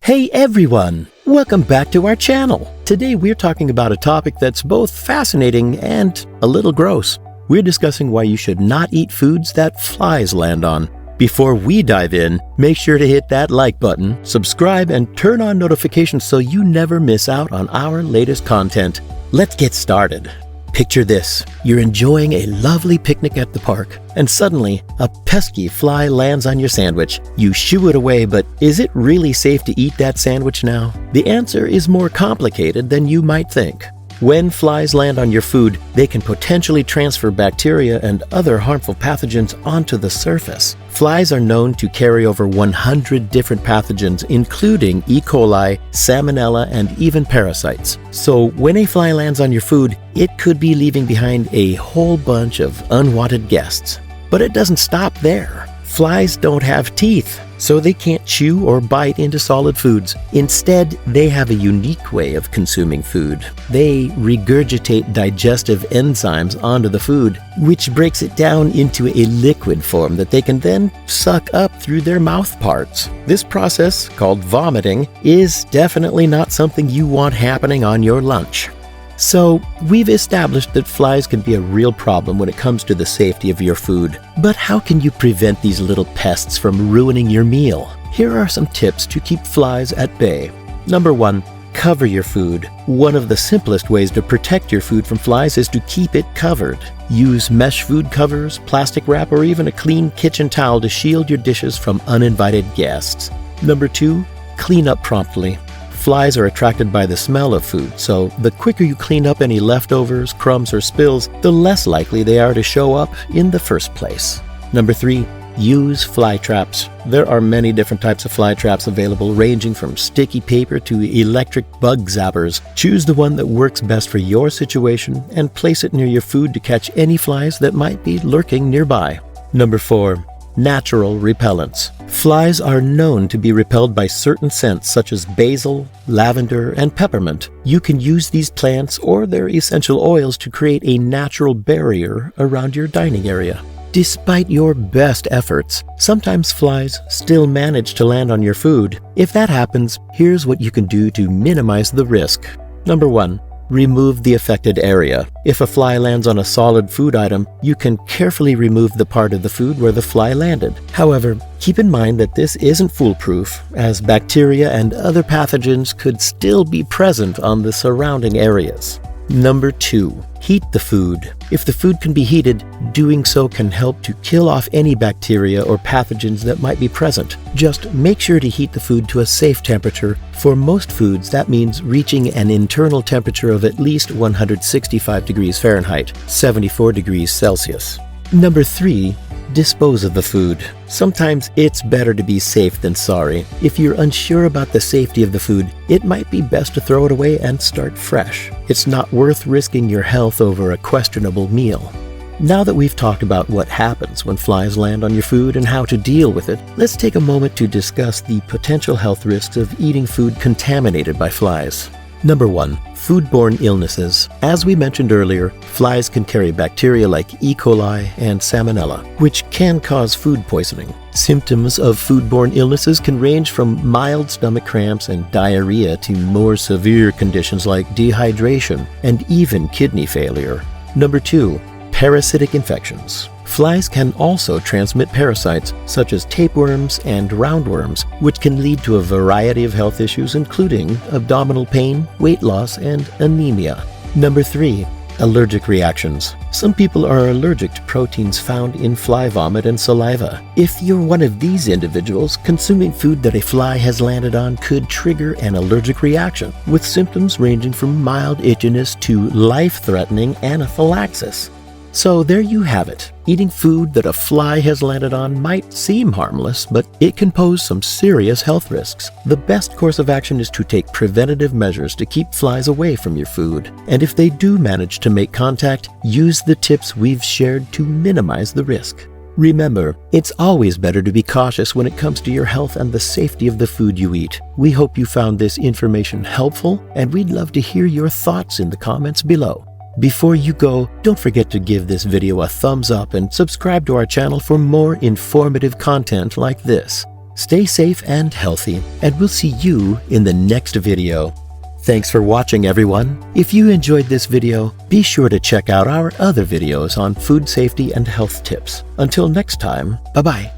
Hey everyone! Welcome back to our channel. Today we're talking about a topic that's both fascinating and a little gross. We're discussing why you should not eat foods that flies land on. Before we dive in, make sure to hit that like button, subscribe, and turn on notifications so you never miss out on our latest content. Let's get started. Picture this. You're enjoying a lovely picnic at the park, and suddenly a pesky fly lands on your sandwich. You shoo it away, but is it really safe to eat that sandwich now? The answer is more complicated than you might think. When flies land on your food, they can potentially transfer bacteria and other harmful pathogens onto the surface. Flies are known to carry over 100 different pathogens, including E. coli, salmonella, and even parasites. So when a fly lands on your food, it could be leaving behind a whole bunch of unwanted guests. But it doesn't stop there. Flies don't have teeth, so they can't chew or bite into solid foods. Instead, they have a unique way of consuming food. They regurgitate digestive enzymes onto the food, which breaks it down into a liquid form that they can then suck up through their mouth parts. This process, called vomiting, is definitely not something you want happening on your lunch. So, we've established that flies can be a real problem when it comes to the safety of your food. But how can you prevent these little pests from ruining your meal? Here are some tips to keep flies at bay. Number 1. Cover your food. One of the simplest ways to protect your food from flies is to keep it covered. Use mesh food covers, plastic wrap, or even a clean kitchen towel to shield your dishes from uninvited guests. Number 2. Clean up promptly. Flies are attracted by the smell of food, so the quicker you clean up any leftovers, crumbs, or spills, the less likely they are to show up in the first place. Number 3. Use fly traps. There are many different types of fly traps available, ranging from sticky paper to electric bug zappers. Choose the one that works best for your situation and place it near your food to catch any flies that might be lurking nearby. Number 4. Natural repellents. Flies are known to be repelled by certain scents such as basil, lavender, and peppermint. You can use these plants or their essential oils to create a natural barrier around your dining area. Despite your best efforts, sometimes flies still manage to land on your food. If that happens, here's what you can do to minimize the risk. Number 1. Remove the affected area. If a fly lands on a solid food item, you can carefully remove the part of the food where the fly landed. However, keep in mind that this isn't foolproof, as bacteria and other pathogens could still be present on the surrounding areas. Number 2. Heat the food. If the food can be heated, doing so can help to kill off any bacteria or pathogens that might be present. Just make sure to heat the food to a safe temperature. For most foods, that means reaching an internal temperature of at least 165 degrees Fahrenheit, 74 degrees Celsius. Number 3. Dispose of the food. Sometimes it's better to be safe than sorry. If you're unsure about the safety of the food, it might be best to throw it away and start fresh. It's not worth risking your health over a questionable meal. Now that we've talked about what happens when flies land on your food and how to deal with it, let's take a moment to discuss the potential health risks of eating food contaminated by flies. Number 1. Foodborne illnesses. As we mentioned earlier, flies can carry bacteria like E. coli and salmonella, which can cause food poisoning. Symptoms of foodborne illnesses can range from mild stomach cramps and diarrhea to more severe conditions like dehydration and even kidney failure. Number 2. Parasitic infections. Flies can also transmit parasites such as tapeworms and roundworms, which can lead to a variety of health issues including abdominal pain, weight loss, and anemia. Number 3. Allergic reactions. Some people are allergic to proteins found in fly vomit and saliva. If you're one of these individuals, consuming food that a fly has landed on could trigger an allergic reaction, with symptoms ranging from mild itchiness to life-threatening anaphylaxis. So there you have it. Eating food that a fly has landed on might seem harmless, but it can pose some serious health risks. The best course of action is to take preventative measures to keep flies away from your food. And if they do manage to make contact, use the tips we've shared to minimize the risk. Remember, it's always better to be cautious when it comes to your health and the safety of the food you eat. We hope you found this information helpful, and we'd love to hear your thoughts in the comments below. Before you go, don't forget to give this video a thumbs up and subscribe to our channel for more informative content like this. Stay safe and healthy, and we'll see you in the next video. Thanks for watching, everyone. If you enjoyed this video, be sure to check out our other videos on food safety and health tips. Until next time, bye-bye.